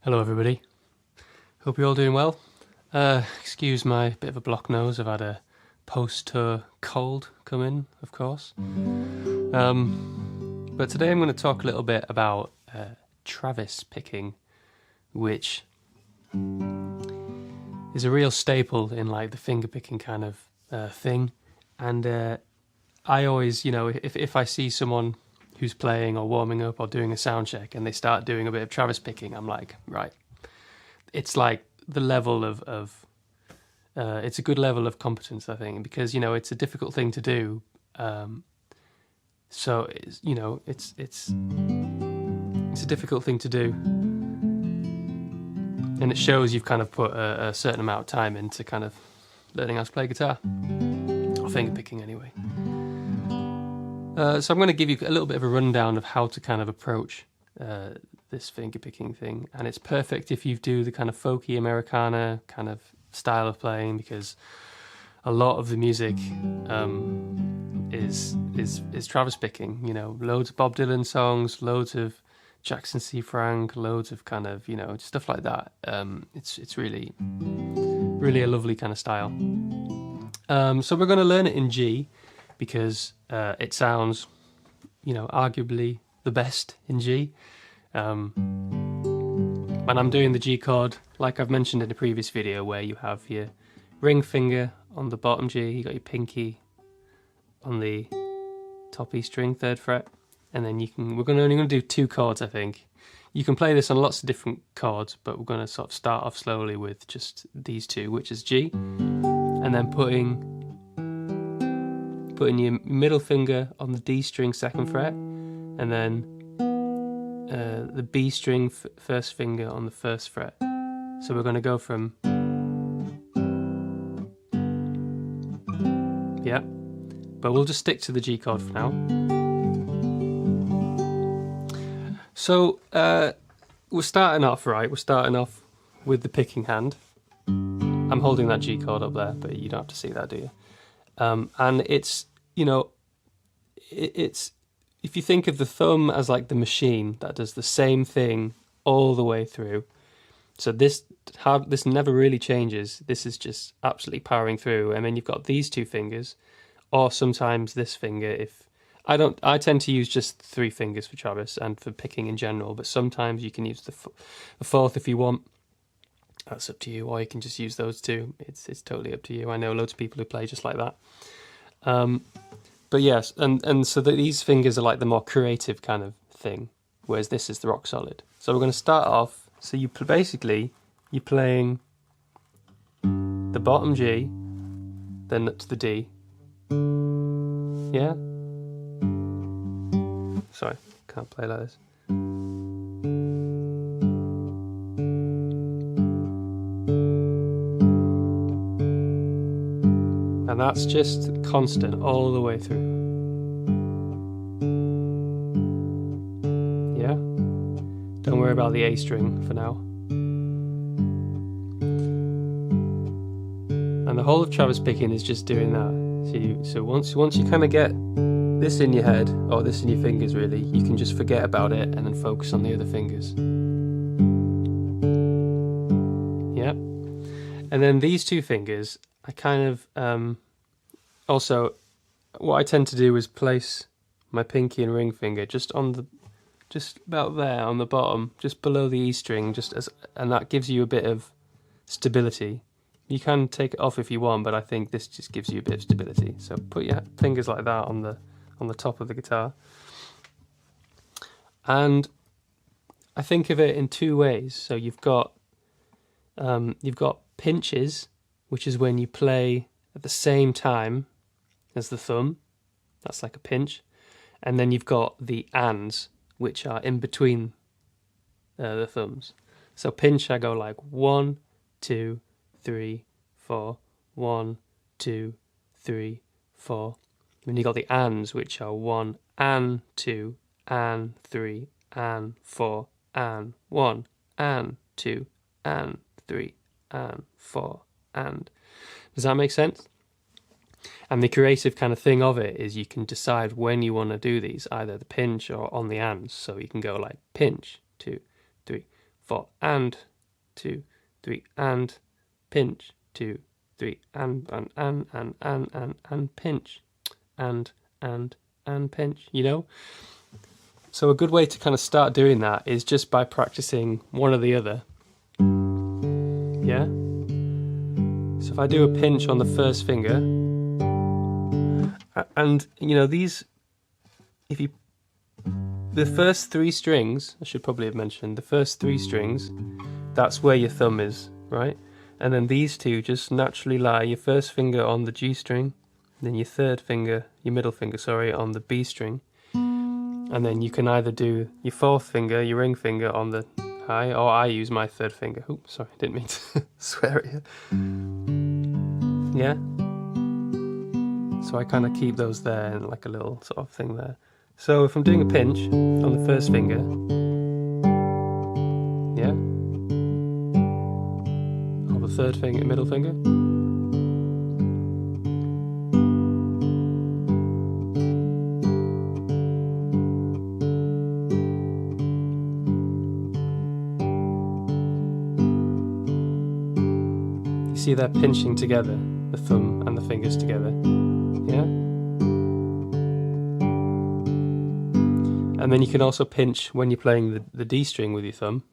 Hello everybody, hope you're all doing well. Excuse my bit of a blocked nose, I've had a post-tour cold come in, of course. But today I'm going to talk a little bit about Travis picking, which is a real staple in like the finger picking kind of thing. And I always, if I see someone who's playing or warming up or doing a sound check and they start doing a bit of Travis picking, I'm like, right, it's like the level of it's a good level of competence, I think, because it's a difficult thing to do. So it's a difficult thing to do, and it shows you've kind of put a certain amount of time into kind of learning how to play guitar or finger picking anyway. So I'm going to give you a little bit of a rundown of how to kind of approach this finger picking thing, and it's perfect if you do the kind of folky Americana kind of style of playing, because a lot of the music is Travis picking. Loads of Bob Dylan songs, loads of Jackson C. Frank, loads of kind of stuff like that. It's really a lovely kind of style. So we're going to learn it in G, because it sounds, arguably the best in G. When I'm doing the G chord, like I've mentioned in a previous video, where you have your ring finger on the bottom G, you got your pinky on the top E string, 3rd fret, and then we're only going to do 2 chords, I think. You can play this on lots of different chords, but we're going to sort of start off slowly with just these 2, which is G, and then putting your middle finger on the D string, 2nd fret, and then the B string, 1st finger on the 1st fret. So we're going to go from, yeah, but we'll just stick to the G chord for now. So we're starting off with the picking hand. I'm holding that G chord up there, but you don't have to see that, do you? And it's, it's, if you think of the thumb as like the machine that does the same thing all the way through, so this never really changes. This is just absolutely powering through. And then you've got these 2 fingers, or sometimes this finger. If I tend to use just 3 fingers for Travis and for picking in general, but sometimes you can use the 4th if you want. That's up to you, or you can just use those 2. It's totally up to you. I know loads of people who play just like that. But yes, and so these fingers are like the more creative kind of thing, whereas this is the rock solid. So we're going to start off. So you're playing the bottom G, then up to the D. Yeah. Sorry, can't play like this. And that's just constant all the way through. Yeah? Don't worry about the A string for now. And the whole of Travis picking is just doing that. So once you kind of get this in your head, or this in your fingers really, you can just forget about it and then focus on the other fingers. Yeah? And then these 2 fingers, I kind of, also, what I tend to do is place my pinky and ring finger just about there on the bottom, just below the E string, and that gives you a bit of stability. You can take it off if you want, but I think this just gives you a bit of stability. So put your fingers like that on the top of the guitar. And I think of it in 2 ways. So you've got pinches, which is when you play at the same time as the thumb. That's like a pinch. And then you've got the ands, which are in between the thumbs. So pinch, I go like 1, 2, 3, 4, 1, 2, 3, 4. Then you got the ands, which are 1 and 2 and 3 and 4 and 1 and 2 and 3 and 4 and. Does that make sense? And the creative kind of thing of it is you can decide when you want to do these, either the pinch or on the ands. So you can go like pinch, 2, 3, 4, and 2, 3, and pinch, 2, 3, and pinch, and pinch, you know? So a good way to kind of start doing that is just by practicing one or the other. Yeah? So if I do a pinch on the first finger, and you know, these, if you, the first 3 strings, I should probably have mentioned, the first 3 strings, that's where your thumb is, right? And then these 2 just naturally lie, your first finger on the G string, then your third finger, your middle finger, sorry, on the B string. And then you can either do your 4th finger, your ring finger on the high, or I use my 3rd finger. Oops, sorry, didn't mean to swear at you. Yeah? So I kind of keep those there and like a little sort of thing there. So if I'm doing a pinch on the first finger, yeah? Or the 3rd finger, middle finger. See, they're pinching together, the thumb and the fingers together, yeah? And then you can also pinch when you're playing the D string with your thumb.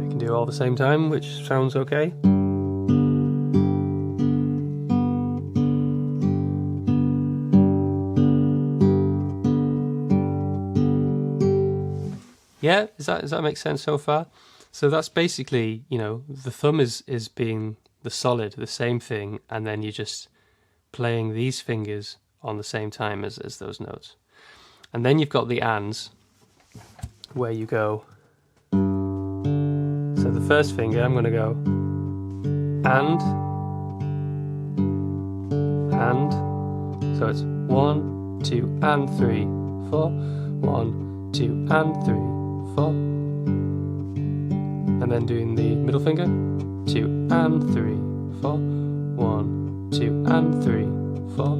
You can do it all at the same time, which sounds okay. Yeah, does that make sense so far? So that's basically, you know, the thumb is being the solid, the same thing, and then you're just playing these fingers on the same time as those notes. And then you've got the ands, where you go. So the first finger, I'm going to go and. So it's 1, 2, and 3, 4. 1, 2, and 3, 4. And then doing the middle finger, 2 and 3, 4, 1, 2 and 3, 4,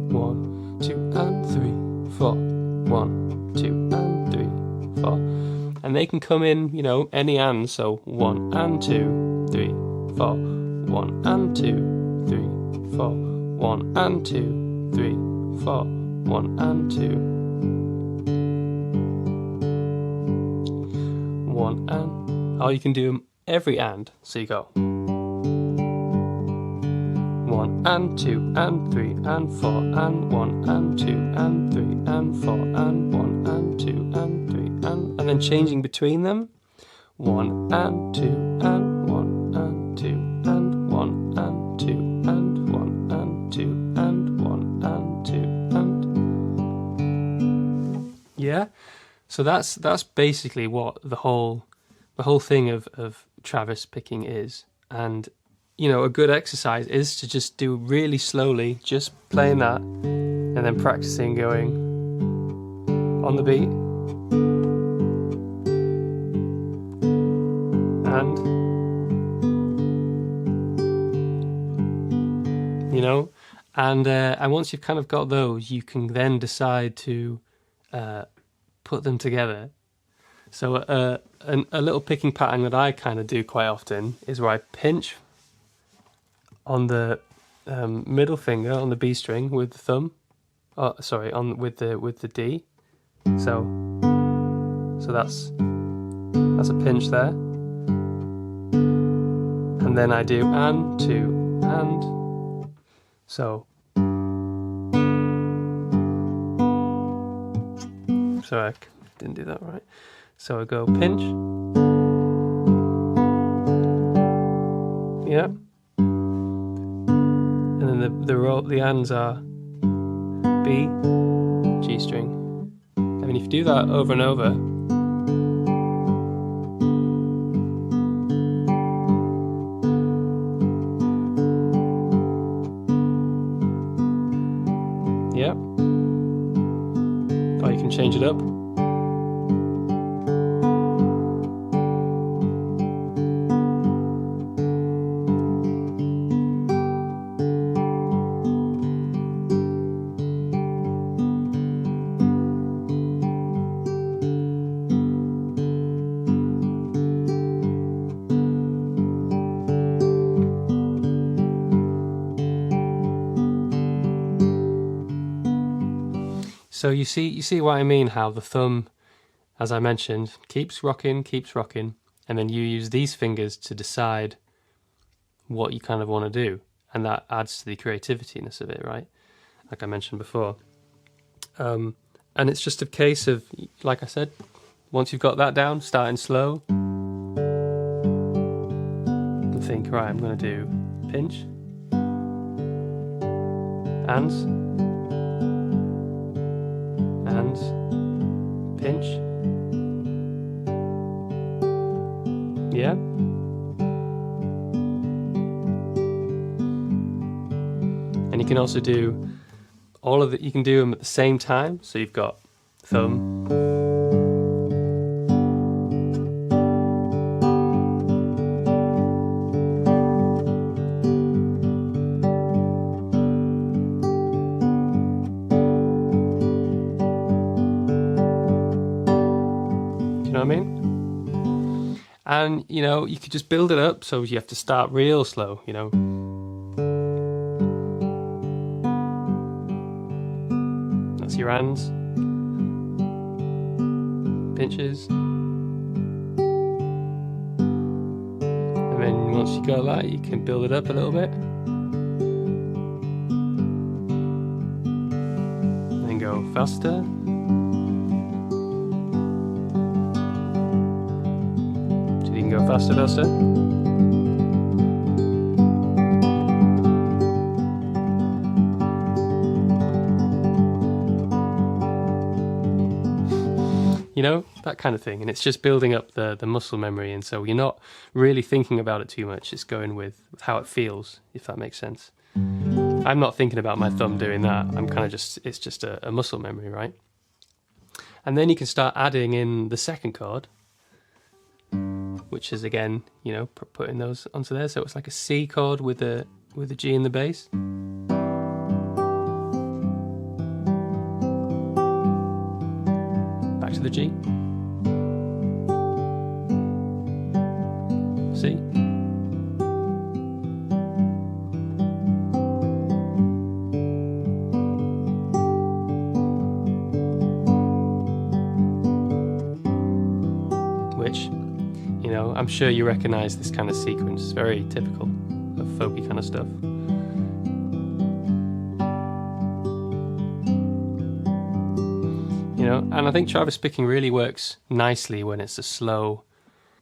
1, 2 and 3, 4, 1, 2 and 3, 4. And they can come in, you know, any and, so 1 and 2, 3, 4, 1 and 2, 3, 4, 1 and 2, 3, 4, 1 and 2. 1 and, or you can do them every and, so you go 1 and 2 and 3 and 4 and 1 and 2 and 3 and 4 and 1 and 2 and 3 and then changing between them 1 and 2 and 1 and 2 and 1 and 2 and 1 and 2 and 1 and 2 and yeah. So that's basically what the whole thing of Travis picking is. And you know, a good exercise is to just do really slowly, just playing that and then practicing going on the beat and, you know, and once you've kind of got those, you can then decide to put them together. So a little picking pattern that I kind of do quite often is where I pinch on the middle finger on the B string with the thumb. Oh, sorry, with the D. So that's a pinch there, and then I do and 2 and. So sorry, I didn't do that right. So I go pinch, yeah, and then the ands are B, G string. I mean, if you do that over and over, yeah, or you can change it up. So you see what I mean, how the thumb, as I mentioned, keeps rocking, and then you use these fingers to decide what you kind of want to do, and that adds to the creativitiness of it, right? Like I mentioned before. And it's just a case of, like I said, once you've got that down, starting slow, and think, right, I'm going to do pinch, hands, pinch, yeah. And you can also do all of it, you can do them at the same time, so you've got thumb, do you know what I mean? And, you know, you could just build it up, so you have to start real slow, you know. That's your hands, pinches, and then once you got that, you can build it up a little bit, and then go faster. So you can go faster, you know, that kind of thing. And it's just building up the muscle memory, and so you're not really thinking about it too much. It's going with how it feels, if that makes sense. I'm not thinking about my thumb doing that. I'm kind of just, it's just a muscle memory, right? And then you can start adding in the second chord, which is, again, you know, putting those onto there. So it's like a C chord with a G in the bass. Back to the G. C. Which, you know, I'm sure you recognize this kind of sequence. It's very typical of folky kind of stuff. You know, and I think Travis picking really works nicely when it's a slow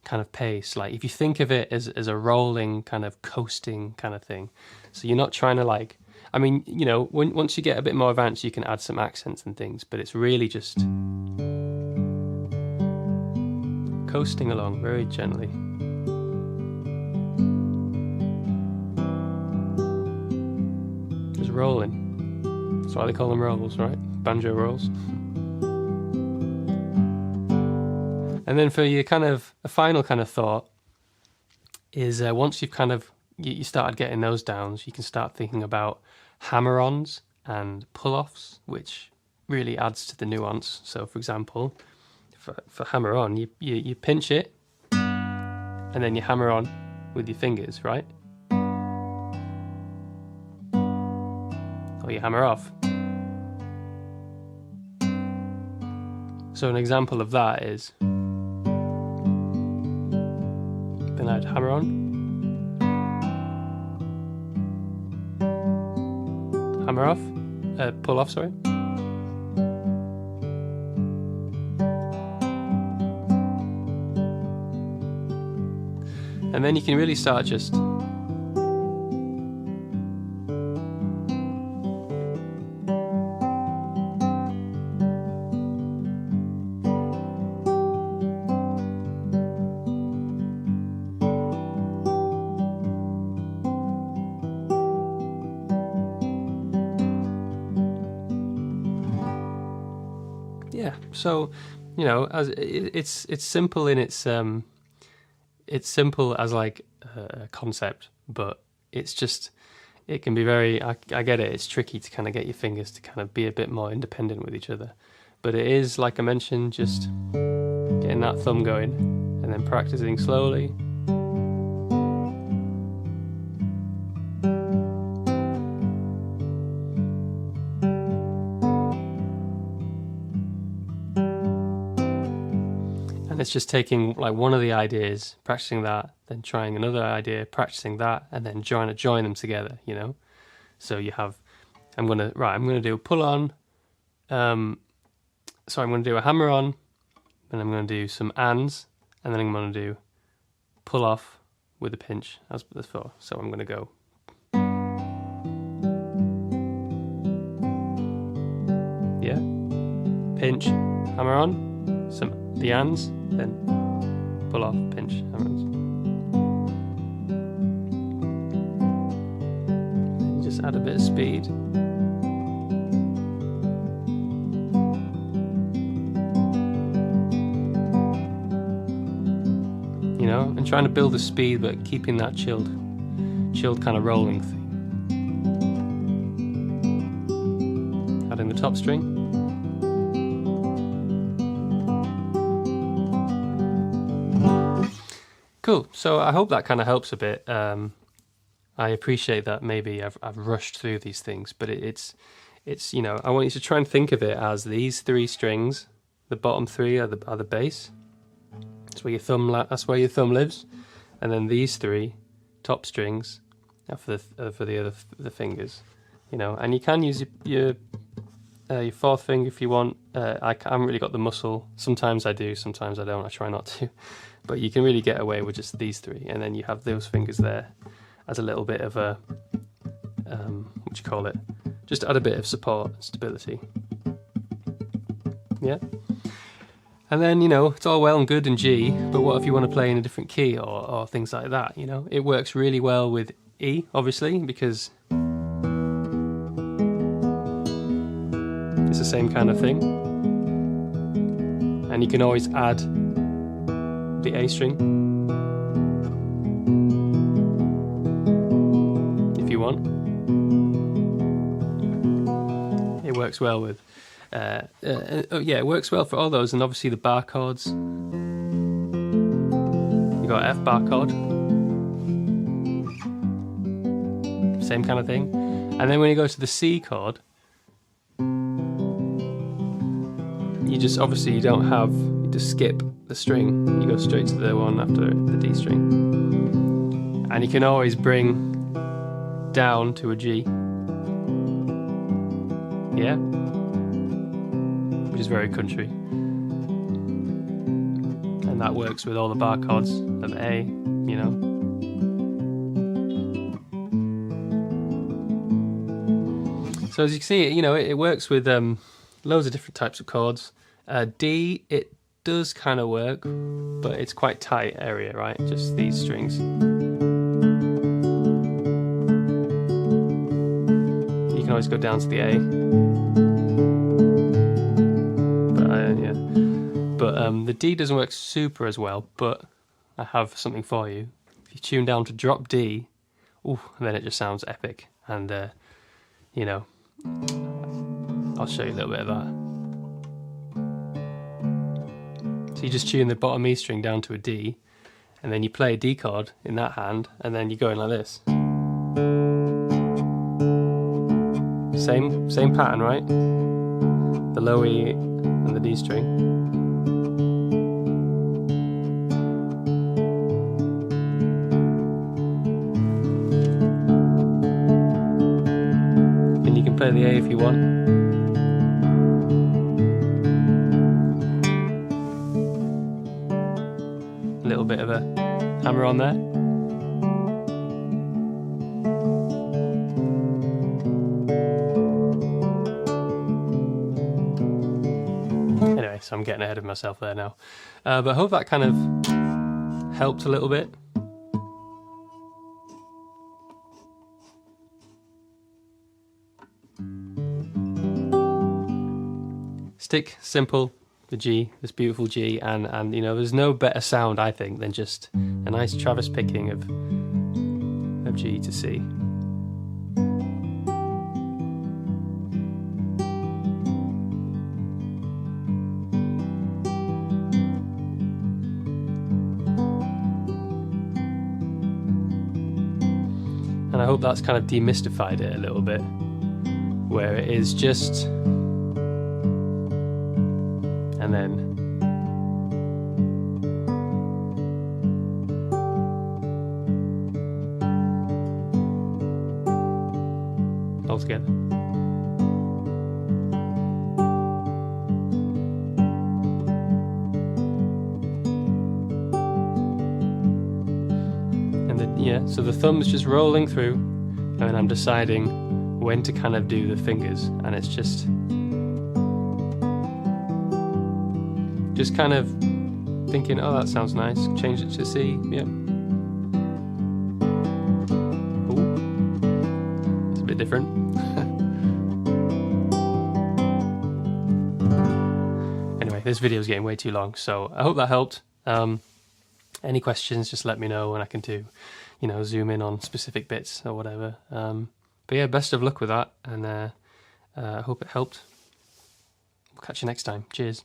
kind of pace. Like, if you think of it as a rolling kind of coasting kind of thing. So you're not trying to, like, I mean, you know, once you get a bit more advanced, you can add some accents and things, but it's really just coasting along very gently. Just rolling. That's why they call them rolls, right? Banjo rolls. And then for your kind of a final kind of thought is once you've kind of you started getting those downs, you can start thinking about hammer-ons and pull-offs, which really adds to the nuance. So, for example, for hammer-on, you pinch it and then you hammer on with your fingers, right? Or you hammer off. So an example of that is, then I'd hammer on, hammer off, pull off, sorry. And then you can really start just yeah, so, you know, as it's simple in its simple as like a concept, but it's just, it can be very, I get it, it's tricky to kind of get your fingers to kind of be a bit more independent with each other, but it is, like I mentioned, just getting that thumb going and then practicing slowly. it's just taking like one of the ideas, practicing that, then trying another idea, practicing that, and then trying to join them together, you know? So you have, I'm gonna do a pull on, I'm gonna do a hammer on, then I'm gonna do some ands, and then I'm gonna do pull off with a pinch as before. So I'm gonna go. Yeah, pinch, hammer on, the ands, then pull off, pinch, hammer on. You just add a bit of speed. You know, and trying to build the speed, but keeping that chilled kind of rolling thing. Adding the top string. Cool. So I hope that kind of helps a bit. I appreciate that maybe I've rushed through these things, but it's you know, I want you to try and think of it as these three strings. The bottom three are the bass. That's where your thumb lives, and then these three top strings are for the fingers. You know, and you can use your fourth finger if you want. I haven't really got the muscle. Sometimes I do, sometimes I don't. I try not to. But you can really get away with just these three, and then you have those fingers there as a little bit of a, what do you call it? Just add a bit of support and stability. Yeah? And then, you know, it's all well and good in G, but what if you want to play in a different key or things like that, you know? It works really well with E, obviously, because it's the same kind of thing. And you can always add the A string if you want. It works well with yeah, it works well for all those, and obviously the bar chords. You got F bar chord, same kind of thing. And then when you go to the C chord, you just obviously you just skip the string. You go straight to the one after the D string, and you can always bring down to a G. Yeah, which is very country, and that works with all the bar chords of A. You know. So as you can see, you know, it works with loads of different types of chords. D, it does kind of work, but it's quite tight area, right? Just these strings. You can always go down to the A. But yeah, but the D doesn't work super as well. But I have something for you. If you tune down to drop D, ooh, then it just sounds epic. And you know, I'll show you a little bit of that. So you just tune the bottom E string down to a D, and then you play a D chord in that hand, and then you go in like this. Same pattern, right? The low E and the D string. And you can play the A if you want. Little bit of a hammer on there. Anyway, so I'm getting ahead of myself there now. But I hope that kind of helped a little bit. Stick simple. The G, this beautiful G, and you know, there's no better sound, I think, than just a nice Travis picking of G to C. And I hope that's kind of demystified it a little bit, where it is just, and then together. Yeah, so the thumb's just rolling through, and I'm deciding when to kind of do the fingers, and it's just kind of thinking, oh, that sounds nice, change it to C, yeah. Ooh, it's a bit different. Anyway, this video's getting way too long, so I hope that helped. Any questions, just let me know, and I can do, you know, zoom in on specific bits or whatever. But yeah, best of luck with that, and I hope it helped. We'll catch you next time. Cheers.